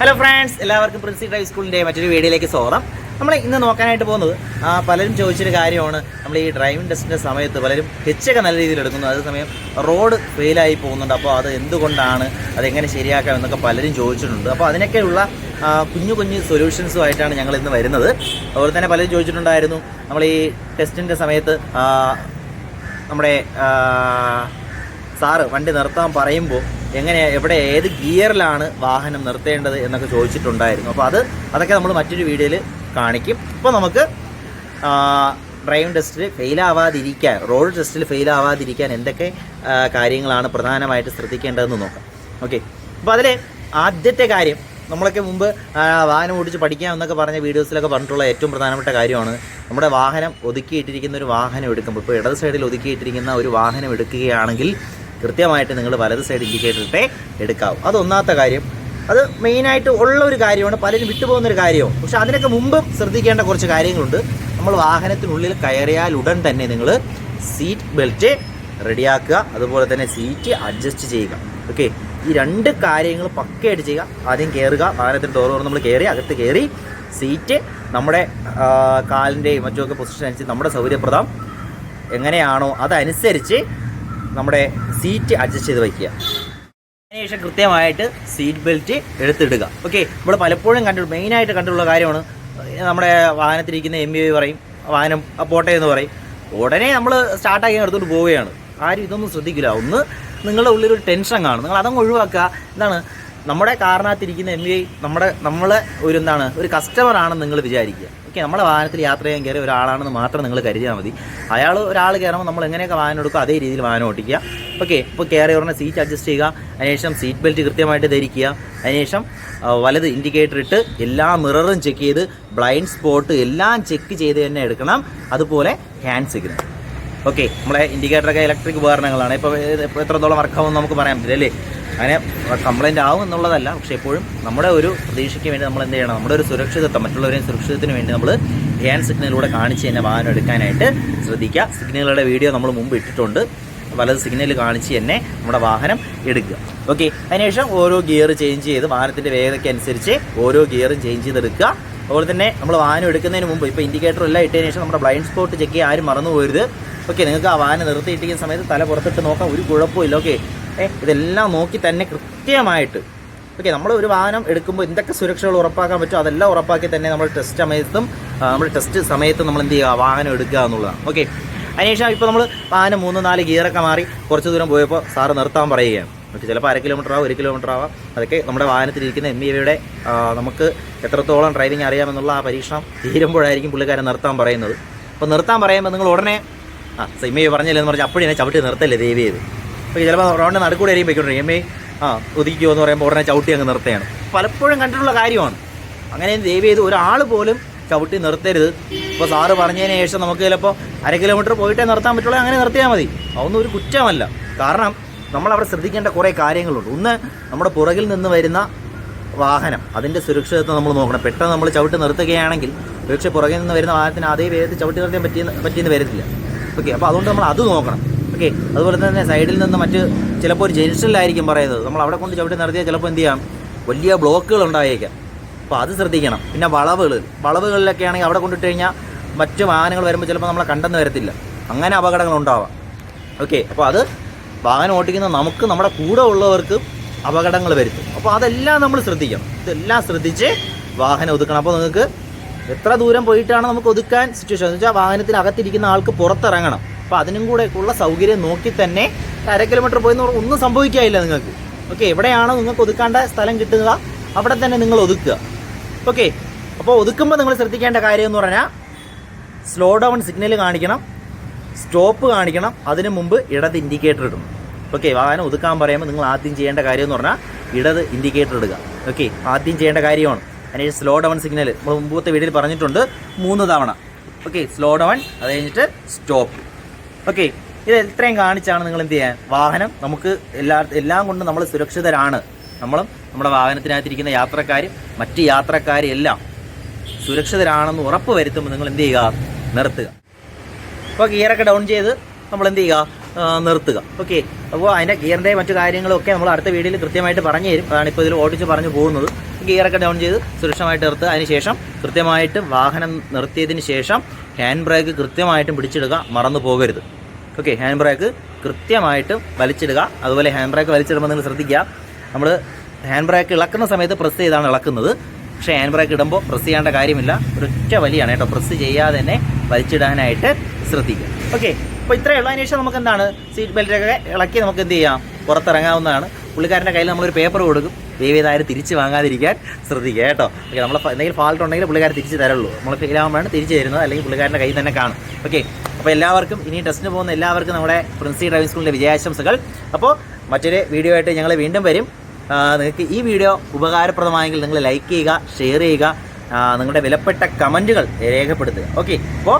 Hello friends, എല്ലാവർക്കും Princy drive സ്കൂളിൻ്റെ മറ്റൊരു വീഡിയോയിലേക്ക് സ്വാഗതം. നമ്മൾ ഇന്ന് നോക്കാനായിട്ട് പോകുന്നത് പലരും ചോദിച്ചൊരു കാര്യമാണ്. നമ്മൾ ഈ ഡ്രൈവിംഗ് ടെസ്റ്റിൻ്റെ സമയത്ത് പലരും ഹെച്ചൊക്കെ നല്ല രീതിയിൽ എടുക്കുന്നു, അതേസമയം റോഡ് ഫെയിലായി പോകുന്നുണ്ട്. അപ്പോൾ അത് എന്തുകൊണ്ടാണ്, അതെങ്ങനെ ശരിയാക്കാം എന്നൊക്കെ പലരും ചോദിച്ചിട്ടുണ്ട്. അപ്പോൾ അതിനൊക്കെയുള്ള കുഞ്ഞു കുഞ്ഞു സൊല്യൂഷൻസുമായിട്ടാണ് ഞങ്ങൾ ഇന്ന് വരുന്നത്. അതുപോലെ തന്നെ പലരും ചോദിച്ചിട്ടുണ്ടായിരുന്നു, നമ്മൾ ഈ ടെസ്റ്റിൻ്റെ സമയത്ത് നമ്മുടെ സാറ് വണ്ടി നിർത്താൻ പറയുമ്പോൾ എവിടെ ഏത് ഗിയറിലാണ് വാഹനം നിർത്തേണ്ടത് എന്നൊക്കെ ചോദിച്ചിട്ടുണ്ടായിരുന്നു. അപ്പോൾ അതൊക്കെ നമ്മൾ മറ്റൊരു വീഡിയോയിൽ കാണിക്കും. ഇപ്പോൾ നമുക്ക് ഡ്രൈവിംഗ് ടെസ്റ്റിൽ ഫെയിലാവാതിരിക്കാൻ, റോഡ് ടെസ്റ്റിൽ ഫെയിലാവാതിരിക്കാൻ എന്തൊക്കെ കാര്യങ്ങളാണ് പ്രധാനമായിട്ട് ശ്രദ്ധിക്കേണ്ടതെന്ന് നോക്കാം. ഓക്കെ, അപ്പോൾ അതിൽ ആദ്യത്തെ കാര്യം, നമ്മളൊക്കെ മുമ്പ് വാഹനം ഓടിച്ച് പഠിക്കാം എന്നൊക്കെ പറഞ്ഞ വീഡിയോസിലൊക്കെ പറഞ്ഞിട്ടുള്ള ഏറ്റവും പ്രധാനപ്പെട്ട കാര്യമാണ് നമ്മുടെ വാഹനം ഒതുക്കിയിട്ടിരിക്കുന്ന ഒരു വാഹനം എടുക്കുമ്പോൾ. ഇപ്പോൾ ഇടത് സൈഡിൽ ഒതുക്കിയിട്ടിരിക്കുന്ന ഒരു വാഹനം എടുക്കുകയാണെങ്കിൽ കൃത്യമായിട്ട് നിങ്ങൾ വലത് സൈഡ് ഇൻഡിക്കേറ്റർ ഇട്ടേ എടുക്കാവും. അതൊന്നാമത്തെ കാര്യം. അത് മെയിനായിട്ട് ഉള്ള ഒരു കാര്യമാണ്, പലരും വിട്ടുപോകുന്നൊരു കാര്യവും. പക്ഷെ അതിനൊക്കെ മുമ്പും ശ്രദ്ധിക്കേണ്ട കുറച്ച് കാര്യങ്ങളുണ്ട്. നമ്മൾ വാഹനത്തിനുള്ളിൽ കയറിയാൽ ഉടൻ തന്നെ നിങ്ങൾ സീറ്റ് ബെൽറ്റ് റെഡിയാക്കുക, അതുപോലെ തന്നെ സീറ്റ് അഡ്ജസ്റ്റ് ചെയ്യുക. ഓക്കെ, ഈ രണ്ട് കാര്യങ്ങൾ പക്കയായിട്ട് ചെയ്യുക. ആദ്യം കയറുക, വാഹനത്തിൻ്റെ ഡോർ തുറന്ന് നമ്മൾ കയറി അകത്ത് കയറി സീറ്റ് നമ്മുടെ കാലിൻ്റെയും മറ്റുമൊക്കെ പൊസിഷൻ അനുസരിച്ച് നമ്മുടെ സൗകര്യപ്രദം എങ്ങനെയാണോ അതനുസരിച്ച് നമ്മുടെ സീറ്റ് അഡ്ജസ്റ്റ് ചെയ്ത് വയ്ക്കുക. അതിനുശേഷം കൃത്യമായിട്ട് സീറ്റ് ബെൽറ്റ് എടുത്തിടുക. ഓക്കെ, നമ്മൾ പലപ്പോഴും മെയിനായിട്ട് കണ്ടിട്ടുള്ള കാര്യമാണ്, നമ്മുടെ വാഹനത്തിരിക്കുന്ന MBA പറയും വാഹനം പോട്ടെ എന്ന് പറയും, ഉടനെ നമ്മൾ സ്റ്റാർട്ടാക്കി എടുത്തുകൊണ്ട് പോവുകയാണ്. ആരും ഇതൊന്നും ശ്രദ്ധിക്കില്ല. ഒന്ന് നിങ്ങളുടെ ഉള്ളിലൊരു ടെൻഷൻ കാണും, നിങ്ങൾ അതങ്ങ് ഒഴിവാക്കുക. എന്താണ്, നമ്മുടെ കാറിനകത്തിരിക്കുന്ന MBA നമ്മളെ ഒരു കസ്റ്റമറാണെന്ന് നിങ്ങൾ വിചാരിക്കുക. ഓക്കെ, നമ്മുടെ വാഹനത്തിൽ യാത്ര ചെയ്യാൻ കയറിയ ഒരാളാണെന്ന് മാത്രം നിങ്ങൾ കരുതിയാൽ മതി. ഒരാൾ കയറുമ്പോൾ നമ്മൾ എങ്ങനെയൊക്കെ വാഹനം എടുക്കുക അതേ രീതിയിൽ വാഹനം ഓടിക്കുക. ഓക്കെ, ഇപ്പോൾ കയറി ഉടനെ സീറ്റ് അഡ്ജസ്റ്റ് ചെയ്യുക, അതിനുശേഷം സീറ്റ് ബെൽറ്റ് കൃത്യമായിട്ട് ധരിക്കുക, അതിനുശേഷം വലത് ഇൻഡിക്കേറ്റർ ഇട്ട് എല്ലാ മിററും ചെക്ക് ചെയ്ത് ബ്ലൈൻഡ് സ്പോട്ട് എല്ലാം ചെക്ക് ചെയ്ത് തന്നെ എടുക്കണം. അതുപോലെ ഹാൻഡ് സിഗ്നൽ. ഓക്കെ, നമ്മളെ ഇൻഡിക്കേറ്ററൊക്കെ ഇലക്ട്രിക് ഉപകരണങ്ങളാണ്. ഇപ്പോൾ എത്രത്തോളം വർക്കാവുമെന്ന് നമുക്ക് പറയാൻ പറ്റില്ല അല്ലേ. അങ്ങനെ കംപ്ലൈൻറ്റ് ആവും എന്നുള്ളതല്ല, പക്ഷേ എപ്പോഴും നമ്മുടെ ഒരു പ്രതീക്ഷയ്ക്ക് വേണ്ടി നമ്മൾ എന്ത് ചെയ്യണം, നമ്മുടെ ഒരു സുരക്ഷിതത്വം, മറ്റുള്ളവരെയും സുരക്ഷിതത്തിന് വേണ്ടി നമ്മൾ ഹാൻഡ് സിഗ്നലിലൂടെ കാണിച്ച് തന്നെ വാഹനം എടുക്കാനായിട്ട് ശ്രദ്ധിക്കുക. സിഗ്നലുകളുടെ വീഡിയോ നമ്മൾ മുമ്പ് ഇട്ടിട്ടുണ്ട്. വലത് സിഗ്നൽ കാണിച്ച് തന്നെ നമ്മുടെ വാഹനം എടുക്കുക. ഓക്കെ, അതിനുശേഷം ഓരോ ഗിയർ ചേഞ്ച് ചെയ്ത് വാഹനത്തിൻ്റെ വേഗതയ്ക്ക് അനുസരിച്ച് ഓരോ ഗിയറും ചേഞ്ച് ചെയ്തെടുക്കുക. അതുപോലെ തന്നെ നമ്മൾ വാഹനം എടുക്കുന്നതിന് മുമ്പ് ഇപ്പോൾ ഇൻഡിക്കേറ്റർ എല്ലാം ഇട്ടതിന് ശേഷം നമ്മുടെ ബ്ലൈൻഡ് സ്പോട്ട് ചെക്ക് ചെയ്യാൻ ആരും മറന്നു പോകരുത്. ഓക്കെ, നിങ്ങൾക്ക് ആ വാഹനം നിർത്തിയിട്ടിരിക്കുന്ന സമയത്ത് തല പുറത്തിട്ട് നോക്കാം, ഒരു കുഴപ്പമില്ല. ഓക്കെ, ഇതെല്ലാം നോക്കി തന്നെ കൃത്യമായിട്ട്. ഓക്കെ, നമ്മൾ ഒരു വാഹനം എടുക്കുമ്പോൾ എന്തൊക്കെ സുരക്ഷകൾ ഉറപ്പാക്കാൻ പറ്റുമോ അതെല്ലാം ഉറപ്പാക്കി തന്നെ നമ്മൾ ടെസ്റ്റ് സമയത്തും നമ്മൾ എന്ത് ചെയ്യുക, വാഹനം എടുക്കുക എന്നുള്ളതാണ്. ഓക്കെ, അതിനുശേഷം ഇപ്പോൾ നമ്മൾ വാഹനം 3-4 ഗിയറൊക്കെ മാറി കുറച്ച് ദൂരം പോയപ്പോൾ സാറ് നിർത്താൻ പറയുകയാണ്. ഓക്കെ, ചിലപ്പോൾ 1/2 കിലോമീറ്റർ ആവാം, 1 കിലോമീറ്റർ ആവാം. അതൊക്കെ നമ്മുടെ വാഹനത്തിലിരിക്കുന്ന MBAയുടെ നമുക്ക് എത്രത്തോളം ഡ്രൈവിംഗ് അറിയാമെന്നുള്ള ആ പരീക്ഷണം തീരുമ്പോഴായിരിക്കും പുള്ളിക്കാരൻ നിർത്താൻ പറയുന്നത്. അപ്പോൾ നിർത്താൻ പറയുമ്പോൾ നിങ്ങൾ ഉടനെ MBA പറഞ്ഞില്ലെന്ന് പറഞ്ഞാൽ അപ്പോഴേ ചവിട്ടി നിർത്തല്ലേ ദയവ് ചെയ്ത്. ഓക്കെ, ചിലപ്പോൾ റോഡിൻ്റെ നടുക്കൂടെ ആയിരിക്കും പോയിക്കൊണ്ടിരിക്കും. MBA ഒതുക്കിയോ എന്ന് പറയുമ്പോൾ ഉടനെ ചവിട്ടി അങ്ങ് നിർത്തുകയാണ്. പലപ്പോഴും കണ്ടിട്ടുള്ള കാര്യമാണ്. അങ്ങനെ ദയവ് ചെയ്ത് ഒരാൾ പോലും ചവിട്ടി നിർത്തരുത്. ഇപ്പോൾ സാറ് പറഞ്ഞതിന് ശേഷം നമുക്ക് ചിലപ്പോൾ 1/2 കിലോമീറ്റർ പോയിട്ടേ നിർത്താൻ പറ്റുള്ളൂ, അങ്ങനെ നിർത്തിയാൽ മതി. അതൊന്നും ഒരു കുറ്റമല്ല. കാരണം നമ്മളവിടെ ശ്രദ്ധിക്കേണ്ട കുറേ കാര്യങ്ങളുണ്ട്. ഒന്ന്, നമ്മുടെ പുറകിൽ നിന്ന് വരുന്ന വാഹനം, അതിൻ്റെ സുരക്ഷിതത്വം നമ്മൾ നോക്കണം. പെട്ടെന്ന് നമ്മൾ ചവിട്ടി നിർത്തുകയാണെങ്കിൽ പക്ഷേ പുറകിൽ നിന്ന് വരുന്ന വാഹനത്തിന് അതേ വേഗത്തിൽ ചവിട്ടി നിർത്താൻ പറ്റിയെന്ന് വരത്തില്ല. ഓക്കെ, അപ്പോൾ അതുകൊണ്ട് നമ്മൾ അത് നോക്കണം. ഓക്കെ, അതുപോലെ തന്നെ സൈഡിൽ നിന്ന് ചിലപ്പോൾ ഒരു ജംഗ്ഷനിലായിരിക്കും പറയുന്നത്, നമ്മൾ അവിടെ കൊണ്ട് ചവിട്ടി നിർത്തിയാൽ ചിലപ്പോൾ എന്ത് ചെയ്യാം, വലിയ ബ്ലോക്കുകൾ ഉണ്ടായേക്കാം. അപ്പോൾ അത് ശ്രദ്ധിക്കണം. പിന്നെ വളവുകളിലൊക്കെ ആണെങ്കിൽ അവിടെ കൊണ്ടിട്ട് കഴിഞ്ഞാൽ മറ്റു വാഹനങ്ങൾ വരുമ്പോൾ ചിലപ്പോൾ നമ്മളെ കണ്ടെന്ന് വരത്തില്ല, അങ്ങനെ അപകടങ്ങൾ ഉണ്ടാവാം. ഓക്കെ, അപ്പോൾ അത് വാഹനം ഓടിക്കുന്ന നമുക്ക്, നമ്മുടെ കൂടെ ഉള്ളവർക്ക് അപകടങ്ങൾ വരുത്തും. അപ്പോൾ അതെല്ലാം നമ്മൾ ശ്രദ്ധിക്കണം. ഇതെല്ലാം ശ്രദ്ധിച്ച് വാഹനം ഒതുക്കണം. അപ്പോൾ നിങ്ങൾക്ക് എത്ര ദൂരം പോയിട്ടാണ് നമുക്ക് ഒതുക്കാൻ സിറ്റുവേഷൻ എന്ന് വെച്ചാൽ വാഹനത്തിനകത്തിരിക്കുന്ന ആൾക്ക് പുറത്തിറങ്ങണം. അപ്പോൾ അതിനും കൂടെ ഉള്ള സൗകര്യം നോക്കി തന്നെ 1/2 കിലോമീറ്റർ പോയെന്ന് പറഞ്ഞാൽ ഒന്നും സംഭവിക്കാനില്ല നിങ്ങൾക്ക്. ഓക്കെ, എവിടെയാണോ നിങ്ങൾക്ക് ഒതുക്കേണ്ട സ്ഥലം കിട്ടുക അവിടെ തന്നെ നിങ്ങൾ ഒതുക്കുക. ഓക്കെ, അപ്പോൾ ഒതുക്കുമ്പോൾ നിങ്ങൾ ശ്രദ്ധിക്കേണ്ട കാര്യം എന്ന് പറഞ്ഞാൽ സ്ലോ ഡൗൺ സിഗ്നൽ കാണിക്കണം, സ്റ്റോപ്പ് കാണിക്കണം, അതിന് മുമ്പ് ഇടത് ഇൻഡിക്കേറ്റർ ഇടണം. ഓക്കെ, വാഹനം ഒതുക്കാൻ പറയുമ്പോൾ നിങ്ങൾ ആദ്യം ചെയ്യേണ്ട കാര്യം എന്ന് പറഞ്ഞാൽ ഇടത് ഇൻഡിക്കേറ്റർ ഇടുക. ഓക്കെ, ആദ്യം ചെയ്യേണ്ട കാര്യമാണ്. അതിന് സ്ലോ ഡൗൺ സിഗ്നൽ നമ്മൾ മുമ്പത്തെ വീഡിയോയിൽ പറഞ്ഞിട്ടുണ്ട് 3 തവണ. ഓക്കെ, സ്ലോ ഡൗൺ, അത് കഴിഞ്ഞിട്ട് സ്റ്റോപ്പ്. ഓക്കെ, ഇത് എത്രയും കാണിച്ചാണ് നിങ്ങൾ എന്ത് ചെയ്യാൻ, വാഹനം നമുക്ക് എല്ലാം കൊണ്ടും നമ്മൾ സുരക്ഷിതരാണ്. നമ്മുടെ വാഹനത്തിനകത്തിരിക്കുന്ന യാത്രക്കാരും മറ്റ് യാത്രക്കാരും എല്ലാം സുരക്ഷിതരാണെന്ന് ഉറപ്പ് വരുത്തുമ്പോൾ നിങ്ങൾ എന്ത് ചെയ്യുക, നിർത്തുക. അപ്പോൾ ഗിയറൊക്കെ ഡൗൺ ചെയ്ത് നമ്മൾ എന്ത് ചെയ്യുക, നിർത്തുക. ഓക്കെ, അപ്പോൾ അതിൻ്റെ ഗിയറിൻ്റെ മറ്റു കാര്യങ്ങളൊക്കെ നമ്മൾ അടുത്ത വീഡിയോയിൽ കൃത്യമായിട്ട് പറഞ്ഞു തരും. അതാണ് ഇപ്പോൾ ഇതിൽ ഓടിച്ച് പറഞ്ഞു പോകുന്നത്. ഗിയറൊക്കെ ഡൗൺ ചെയ്ത് സുരക്ഷമായിട്ട് നിർത്തുക. അതിനുശേഷം കൃത്യമായിട്ട് വാഹനം നിർത്തിയതിന് ശേഷം ഹാൻഡ് ബ്രേക്ക് കൃത്യമായിട്ടും പിടിച്ചിടുക, മറന്നു പോകരുത്. ഓക്കെ, ഹാൻഡ് ബ്രേക്ക് കൃത്യമായിട്ട് വലിച്ചിടുക. അതുപോലെ ഹാൻഡ് ബ്രേക്ക് വലിച്ചിടുമ്പോൾ നിങ്ങൾ ശ്രദ്ധിക്കുക, നമ്മൾ ഹാൻഡ് ബ്രേക്ക് ഇളക്കുന്ന സമയത്ത് പ്രസ് ചെയ്താണ് ഇളക്കുന്നത്. പക്ഷേ ഹാൻഡ് ബ്രേക്ക് ഇടുമ്പോൾ പ്രസ് ചെയ്യേണ്ട കാര്യമില്ല, ഒരൊറ്റ വലിയാണ് കേട്ടോ. പ്രസ് ചെയ്യാതെ തന്നെ വലിച്ചിടാനായിട്ട് ശ്രദ്ധിക്കുക. ഓക്കെ, അപ്പോൾ ഇത്രയേ ഉള്ളൂ. അതിന് ശേഷം നമുക്ക് എന്താണ്, സീറ്റ് ബെൽറ്റൊക്കെ ഇളക്കി നമുക്ക് എന്ത് ചെയ്യാം, പുറത്തിറങ്ങാവുന്നതാണ്. പുള്ളിക്കാരൻ്റെ കയ്യിൽ നമ്മളൊരു പേപ്പർ കൊടുക്കും, ദയവേതായാലും തിരിച്ച് വാങ്ങാതിരിക്കാൻ ശ്രദ്ധിക്കുക കേട്ടോ. ഓക്കെ, നമ്മൾ എന്തെങ്കിലും ഫാൾട്ട് ഉണ്ടെങ്കിൽ പുള്ളിക്കാരൻ തിരിച്ച് തരുള്ളൂ. നമ്മൾ ഫെയിലാകുമ്പോഴാണ് തിരിച്ച് തരുന്നത്, അല്ലെങ്കിൽ പുള്ളിക്കാരൻ്റെ കയ്യിൽ തന്നെ കാണും. ഓക്കെ, അപ്പോൾ എല്ലാവർക്കും ഇനി ടെസ്റ്റിന് പോകുന്ന എല്ലാവർക്കും നമ്മുടെ പ്രിൻസി ഡ്രൈവിംഗ് സ്കൂളിൻ്റെ വിജയാശംസകൾ. അപ്പോൾ മറ്റൊരു വീഡിയോ ആയിട്ട് ഞങ്ങൾ വീണ്ടും വരും. നിങ്ങൾക്ക് ഈ വീഡിയോ ഉപകാരപ്രദമായെങ്കിൽ നിങ്ങൾ ലൈക്ക് ചെയ്യുക, ഷെയർ ചെയ്യുക, നിങ്ങളുടെ വിലപ്പെട്ട കമൻറ്റുകൾ രേഖപ്പെടുത്തുക. ഓക്കെ, അപ്പോൾ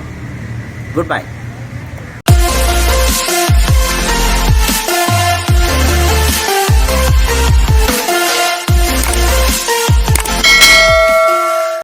ഗുഡ് ബൈ.